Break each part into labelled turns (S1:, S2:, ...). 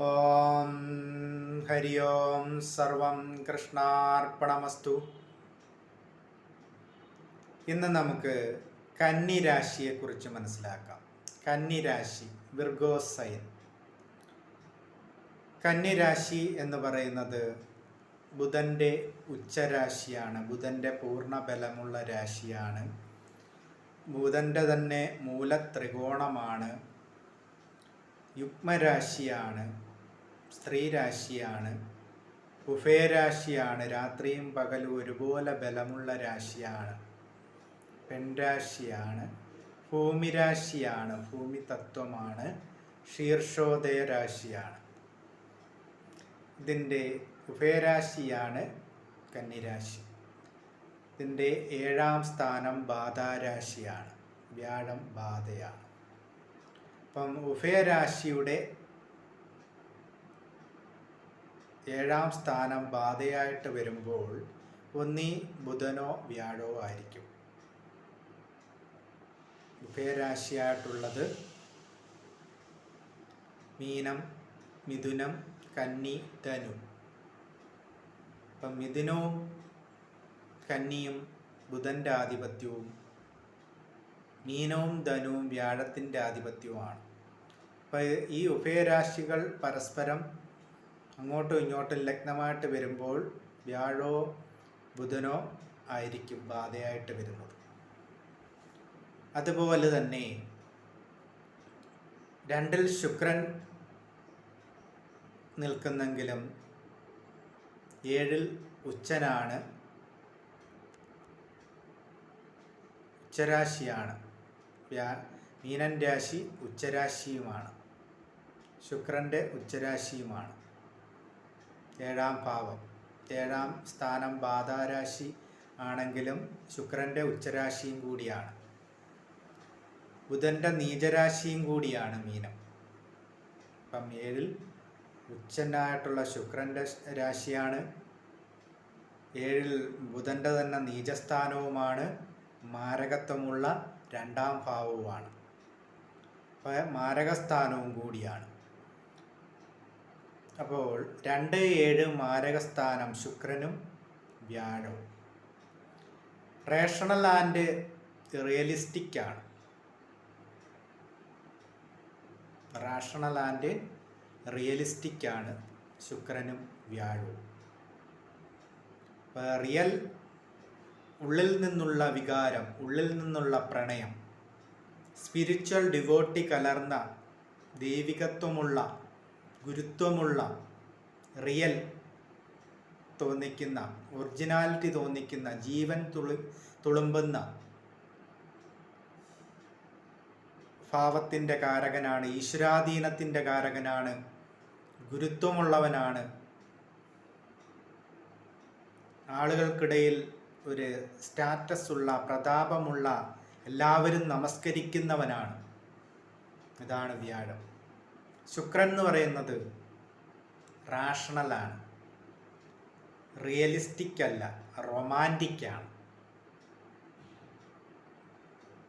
S1: ഓം ഹരി ഓം സർവം കൃഷ്ണാർപ്പണമസ്തു. ഇന്ന് നമുക്ക് കന്നി രാശിയെക്കുറിച്ച് മനസ്സിലാക്കാം. കന്നി രാശി, വിർഗോ സൈൻ. കന്നി രാശി എന്ന് പറയുന്നത് ബുധൻ്റെ ഉച്ചരാശിയാണ്. ബുധൻ്റെ പൂർണ്ണ ബലമുള്ള രാശിയാണ്. ബുധൻ്റെ തന്നെ മൂലത്രികോണമാണ്. യുഗ്മരാശിയാണ്. സ്ത്രീരാശിയാണ്. ഉഭയരാശിയാണ്. രാത്രിയും പകലും ഒരുപോലെ ബലമുള്ള രാശിയാണ്. പെൺരാശിയാണ്. ഭൂമിരാശിയാണ്. ഭൂമി തത്വമാണ്. ശീർഷോദയ രാശിയാണ്. ഇതിൻ്റെ ഉഭയരാശിയാണ് കന്നിരാശി. ഇതിൻ്റെ 7ാം സ്ഥാനം ബാധാരാശിയാണ്. വ്യാഴം ബാധയാണ്. അപ്പം ഉഭയരാശിയുടെ 7ാം സ്ഥാനം ബാധയായിട്ട് വരുമ്പോൾ ഒന്നീ ബുധനോ വ്യാഴോ ആയിരിക്കും. ഉഭയരാശിയായിട്ടുള്ളത് മീനം, മിഥുനം, കന്നി, ധനു. അപ്പം മിഥുനവും കന്നിയും ബുധൻ്റെ ആധിപത്യവും മീനവും ധനുവും വ്യാഴത്തിൻ്റെ ആധിപത്യവുമാണ്. അപ്പോൾ ഈ ഉഭയരാശികൾ പരസ്പരം അങ്ങോട്ടും ഇങ്ങോട്ടും ലഗ്നമായിട്ട് വരുമ്പോൾ വ്യാഴോ ബുധനോ ആയിരിക്കും ബാധയായിട്ട് വരുന്നത്. അതുപോലെ തന്നെ 2ൽ ശുക്രൻ നിൽക്കുന്നെങ്കിലും 7ൽ ഉച്ചനാണ്. ഉച്ചരാശിയാണ്. മീനൻ രാശി ഉച്ചരാശിയുമാണ്. ശുക്രൻ്റെ ഉച്ചരാശിയുമാണ്. 7ാം ഭാവം, 7ാം സ്ഥാനം ബാധാരാശി ആണെങ്കിലും ശുക്രൻ്റെ ഉച്ചരാശിയും കൂടിയാണ്. ബുധൻ്റെ നീചരാശിയും കൂടിയാണ് മീനം. അപ്പം 7ൽ ഉച്ചനായിട്ടുള്ള ശുക്രൻ്റെ രാശിയാണ്. 7ൽ ബുധൻ്റെ തന്നെ നീചസ്ഥാനവുമാണ്. മാരകത്വമുള്ള 2ാം ഭാവവുമാണ്. അപ്പോൾ മാരകസ്ഥാനവും കൂടിയാണ്. അപ്പോൾ 2, 7 മാരകസ്ഥാനം ശുക്രനും വ്യാഴവും. റേഷണൽ ആൻഡ് റിയലിസ്റ്റിക് ആണ്. റാഷണൽ ആൻഡ് റിയലിസ്റ്റിക് ആണ് ശുക്രനും വ്യാഴവും. റിയൽ, ഉള്ളിൽ നിന്നുള്ള വികാരം, ഉള്ളിൽ നിന്നുള്ള പ്രണയം, സ്പിരിച്വൽ ഡിവോട്ടി കലർന്ന ദൈവികത്വമുള്ള, ഗുരുത്വമുള്ള, റിയൽ തോന്നിക്കുന്ന, ഒറിജിനാലിറ്റി തോന്നിക്കുന്ന, ജീവൻ തുളുമ്പുന്ന ഭാവത്തിൻ്റെ കാരകനാണ്. ഈശ്വരാധീനത്തിൻ്റെ കാരകനാണ്. ഗുരുത്വമുള്ളവനാണ്. ആളുകൾക്കിടയിൽ ഒരു സ്റ്റാറ്റസ് ഉള്ള, പ്രതാപമുള്ള, എല്ലാവരും നമസ്കരിക്കുന്നവനാണ്. ഇതാണ് വ്യാഴം. ശുക്രൻ എന്ന് പറയുന്നത് റാഷണലാണ്, റിയലിസ്റ്റിക് അല്ല, റൊമാൻറ്റിക്കാണ്.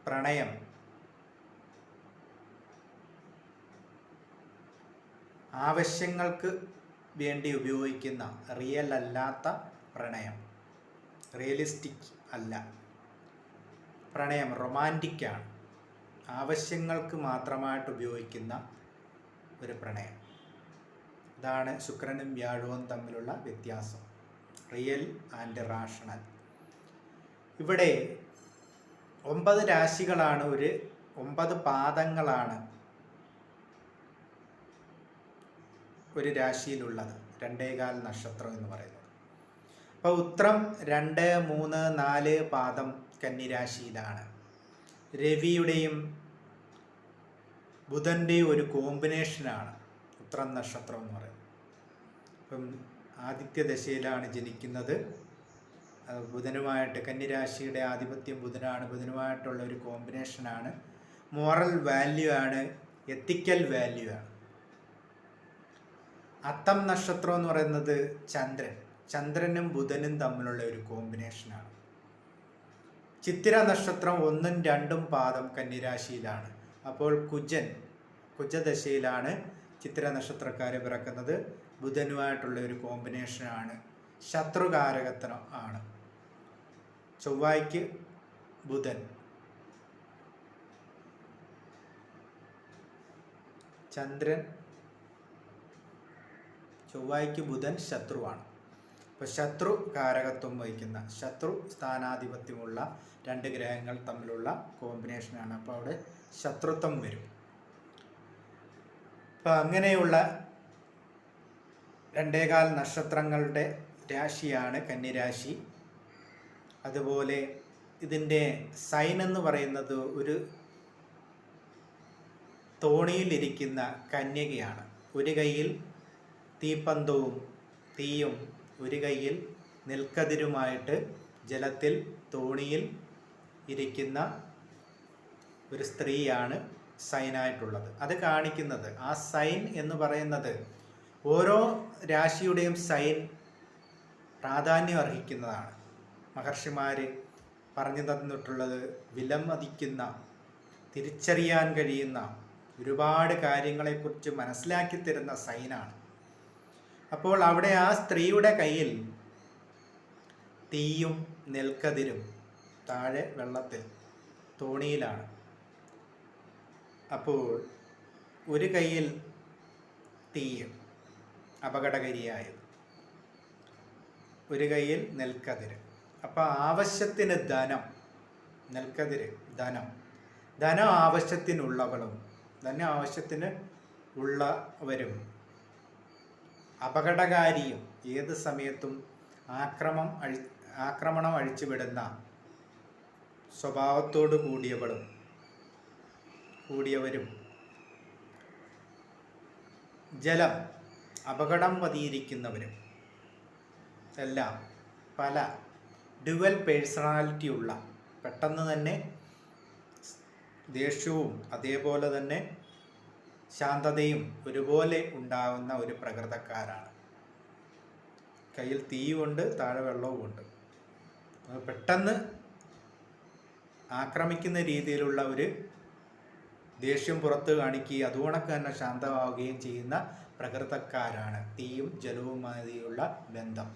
S1: പ്രണയം, ആവശ്യങ്ങൾക്ക് വേണ്ടി ഉപയോഗിക്കുന്ന, റിയൽ അല്ലാത്ത പ്രണയം, റിയലിസ്റ്റിക് അല്ല. പ്രണയം റൊമാൻറ്റിക്കാണ്. ആവശ്യങ്ങൾക്ക് മാത്രമായിട്ട് ഉപയോഗിക്കുന്ന ഒരു പ്രണയം. ഇതാണ് ശുക്രനും വ്യാഴവും തമ്മിലുള്ള വ്യത്യാസം. Real and rational. ഇവിടെ 9 രാശികളാണ്, 9 പാദങ്ങളാണ് ഒരു രാശിയിലുള്ളത്. 2.25 നക്ഷത്രം എന്ന് പറയുന്നത്. അപ്പോൾ ഉത്രം 2, 3, 4 പാദം കന്നിരാശിയിലാണ്. രവിയുടെയും ബുധൻ്റെയും ഒരു കോമ്പിനേഷനാണ് ഉത്രം നക്ഷത്രം എന്ന് പറയുന്നത്. അപ്പം ആദിത്യദശയിലാണ് ജനിക്കുന്നത്. ബുധനുമായിട്ട്, കന്നിരാശിയുടെ ആധിപത്യം ബുധനാണ്. ബുധനുമായിട്ടുള്ള ഒരു കോമ്പിനേഷനാണ്. മോറൽ വാല്യൂ ആണ്, എത്തിക്കൽ വാല്യൂ ആണ്. അത്തം നക്ഷത്രം എന്ന് പറയുന്നത് ചന്ദ്രനും ബുധനും തമ്മിലുള്ള ഒരു കോമ്പിനേഷനാണ്. ചിത്തിര നക്ഷത്രം 1ഉം 2ഉം പാദം കന്നിരാശിയിലാണ്. അപ്പോൾ കുജദശയിലാണ് ചിത്തിര നക്ഷത്രക്കാർ പിറക്കുന്നത് ബുധനുമായിട്ടുള്ള ഒരു കോമ്പിനേഷനാണ്. ശത്രുകാരകത്വം ആണ്. ചൊവ്വായ്ക്ക് ബുധൻ, ചന്ദ്രൻ, ചൊവ്വായ്ക്ക് ബുധൻ ശത്രുവാണ്. അപ്പോൾ ശത്രു കാരകത്വം വഹിക്കുന്ന, ശത്രു സ്ഥാനാധിപത്യമുള്ള രണ്ട് ഗ്രഹങ്ങൾ തമ്മിലുള്ള കോമ്പിനേഷനാണ്. അപ്പോൾ അവിടെ ശത്രുത്വം വരും. അപ്പം അങ്ങനെയുള്ള 2.25 നക്ഷത്രങ്ങളുടെ രാശിയാണ് കന്നിരാശി. അതുപോലെ ഇതിൻ്റെ സൈൻ എന്ന് പറയുന്നത് ഒരു തോണിയിലിരിക്കുന്ന കന്യകയാണ്. ഒരു കൈയിൽ തീപ്പന്തവും തീയും ഒരു കൈയിൽ നെൽക്കതിരുമായിട്ട് ജലത്തിൽ തോണിയിൽ ഇരിക്കുന്ന ഒരു സ്ത്രീയാണ് സൈനായിട്ടുള്ളത്. അത് കാണിക്കുന്നത്, ആ സൈൻ എന്ന് പറയുന്നത് ഓരോ രാശിയുടെയും സൈൻ പ്രാധാന്യം അർഹിക്കുന്നതാണ്. മഹർഷിമാർ പറഞ്ഞു തന്നിട്ടുള്ളത് വിലമതിക്കുന്ന, തിരിച്ചറിയാൻ കഴിയുന്ന, ഒരുപാട് കാര്യങ്ങളെക്കുറിച്ച് മനസ്സിലാക്കി തരുന്ന സൈനാണ്. അപ്പോൾ അവിടെ ആ സ്ത്രീയുടെ കയ്യിൽ തീയും നെൽക്കതിരും, താഴെ വെള്ളത്തിൽ തോണിയിലാണ്. അപ്പോൾ ഒരു കയ്യിൽ തീയും അപകടകാരിയായത്, ഒരു കയ്യിൽ നെൽക്കതിര്. അപ്പോൾ ആവശ്യത്തിന് ധനം, നെൽക്കതിര് ധനം ആവശ്യത്തിനുള്ളവളും ധനം ആവശ്യത്തിന് ഉള്ളവരും, അപകടകാരിയും ഏത് സമയത്തും ആക്രമണം അഴിച്ചുവിടുന്ന സ്വഭാവത്തോടു കൂടിയവരും, ജലം അപകടം പതിയിരിക്കുന്നവരും എല്ലാം പല ഡ്യുവൽ പേഴ്സണാലിറ്റി ഉള്ള, പെട്ടെന്ന് തന്നെ ദേഷ്യവും അതേപോലെ തന്നെ ശാന്തതയും ഒരുപോലെ ഉണ്ടാകുന്ന ഒരു പ്രകൃതക്കാരാണ്. കയ്യിൽ തീയുമുണ്ട്, താഴെ വെള്ളവുമുണ്ട്. പെട്ടെന്ന് ആക്രമിക്കുന്ന രീതിയിലുള്ള ഒരു ദേഷ്യം പുറത്ത് കാണിക്കുകയും അതുകൊണ്ടൊക്കെ തന്നെ ശാന്തമാവുകയും ചെയ്യുന്ന പ്രകൃതക്കാരാണ് തീയും ജലവുമായുള്ള ബന്ധം.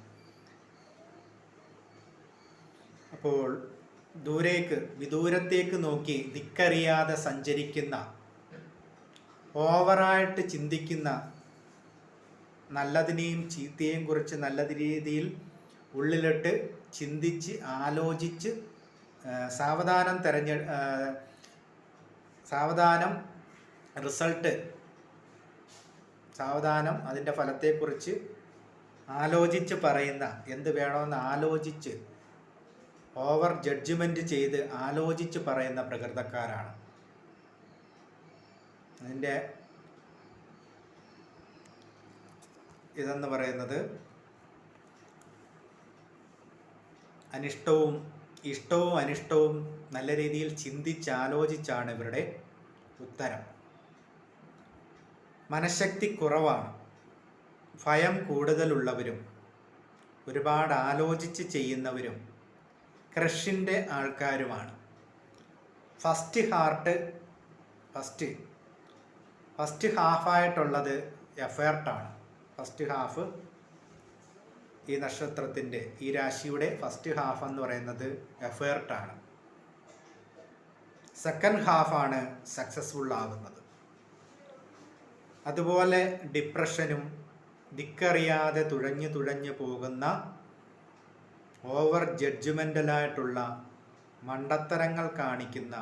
S1: അപ്പോൾ വിദൂരത്തേക്ക് നോക്കി ദിക്കറിയാതെ സഞ്ചരിക്കുന്ന, ഓവറായിട്ട് ചിന്തിക്കുന്ന, നല്ലതിനെയും ചീത്തയെയും കുറിച്ച് നല്ല രീതിയിൽ ഉള്ളിലിട്ട് ചിന്തിച്ച് ആലോചിച്ച് സാവധാനം അതിൻ്റെ ഫലത്തെക്കുറിച്ച് ആലോചിച്ച് പറയുന്ന, എന്ത് വേണമെന്ന് ആലോചിച്ച് ഓവർ ജഡ്ജ്മെൻറ്റ് ചെയ്ത് ആലോചിച്ച് പറയുന്ന പ്രകൃതക്കാരാണ്. അതിൻ്റെ ഇതെന്ന് പറയുന്നത് ഇഷ്ടവും അനിഷ്ടവും നല്ല രീതിയിൽ ചിന്തിച്ചാലോചിച്ചാണ് ഇവരുടെ ഉത്തരം. മനഃശക്തി കുറവാണ്, ഭയം കൂടുതലുള്ളവരും, ഒരുപാട് ആലോചിച്ച് ചെയ്യുന്നവരും, ക്രഷിൻ്റെ ആൾക്കാരുമാണ്. ഫസ്റ്റ് ഹാഫായിട്ടുള്ളത് എഫേർട്ടാണ്. ഫസ്റ്റ് ഹാഫ് ഈ നക്ഷത്രത്തിൻ്റെ, ഈ രാശിയുടെ ഫസ്റ്റ് ഹാഫ് എന്ന് പറയുന്നത് എഫേർട്ടാണ്. സെക്കൻഡ് ഹാഫാണ് സക്സസ്ഫുൾ ആകുന്നത്. അതുപോലെ ഡിപ്രഷനും, ദിക്കറിയാതെ തുഴഞ്ഞു പോകുന്ന, ഓവർ ജഡ്ജ്മെൻ്റലായിട്ടുള്ള മണ്ടത്തരങ്ങൾ കാണിക്കുന്ന,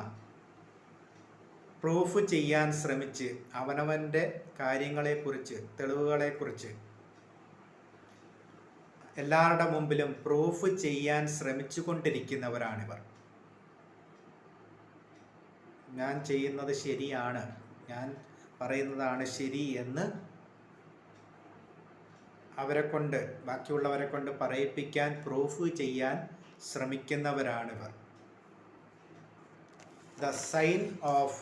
S1: പ്രൂഫ് ചെയ്യാൻ ശ്രമിച്ച് അവനവൻ്റെ കാര്യങ്ങളെക്കുറിച്ച്, തെളിവുകളെക്കുറിച്ച് എല്ലാവരുടെ മുമ്പിലും പ്രൂഫ് ചെയ്യാൻ ശ്രമിച്ചു കൊണ്ടിരിക്കുന്നവരാണിവർ. ഞാൻ ചെയ്യുന്നത് ശരിയാണ്, ഞാൻ പറയുന്നതാണ് ശരി എന്ന് ബാക്കിയുള്ളവരെ കൊണ്ട് പറയിപ്പിക്കാൻ, പ്രൂഫ് ചെയ്യാൻ ശ്രമിക്കുന്നവരാണിവർ. ദ സൈൻ ഓഫ്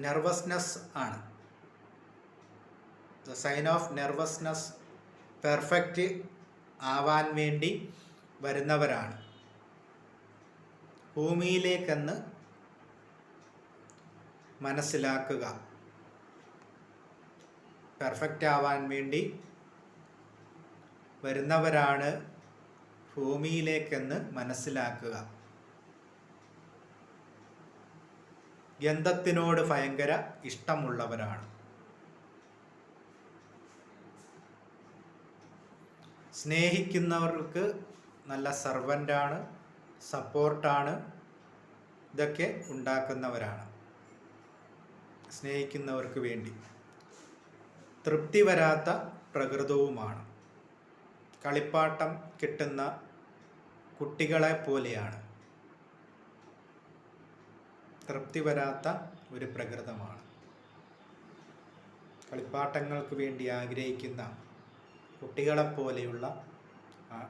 S1: നെർവസ്നെസ് ആണ്. The sign of nervousness perfect ആവാൻ വേണ്ടി വരുന്നവരാണ്. ഭൂമിയിലേക്കെന്ന് മനസ്സിലാക്കുക. പെർഫെക്റ്റ് ആവാൻ വേണ്ടി വരുന്നവരാണ് ഭൂമിയിലേക്കെന്ന് മനസ്സിലാക്കുക. ഗന്ധത്തിനോട് ഭയങ്കര ഇഷ്ടമുള്ളവരാണ്. സ്നേഹിക്കുന്നവർക്ക് നല്ല സർവൻ്റാണ്, സപ്പോർട്ടാണ്, ഇതൊക്കെ ഉണ്ടാക്കുന്നവരാണ് സ്നേഹിക്കുന്നവർക്ക് വേണ്ടി. തൃപ്തി വരാത്ത പ്രകൃതവുമാണ്. കളിപ്പാട്ടം കിട്ടുന്ന കുട്ടികളെ പോലെയാണ്. തൃപ്തി വരാത്ത ഒരു പ്രകൃതമാണ്. കളിപ്പാട്ടങ്ങൾക്ക് വേണ്ടി ആഗ്രഹിക്കുന്ന കുട്ടികളെപ്പോലെയുള്ള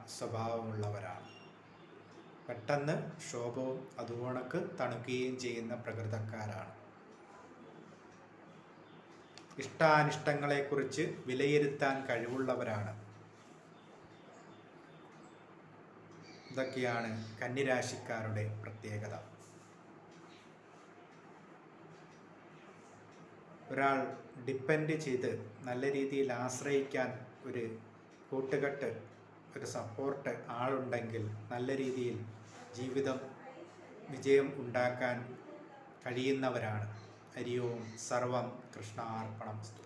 S1: സ്വഭാവമുള്ളവരാണ്. പെട്ടെന്ന് ക്ഷോഭവും അതുകണക്ക് തണുക്കുകയും ചെയ്യുന്ന പ്രകൃതക്കാരാണ്. ഇഷ്ടാനിഷ്ടങ്ങളെക്കുറിച്ച് വിലയിരുത്താൻ കഴിവുള്ളവരാണ്. ഇതൊക്കെയാണ് കന്നിരാശിക്കാരുടെ പ്രത്യേകത. ഒരാൾ ഡിപ്പെൻഡ് ചെയ്ത് നല്ല രീതിയിൽ ആശ്രയിക്കാൻ ഒരു കൂട്ടുകെട്ട്, ഒരു സപ്പോർട്ട് ആളുണ്ടെങ്കിൽ നല്ല രീതിയിൽ ജീവിതം വിജയം ഉണ്ടാക്കാൻ കഴിയുന്നവരാണ്. ഹരി ഓം. സർവം കൃഷ്ണാർപ്പണം.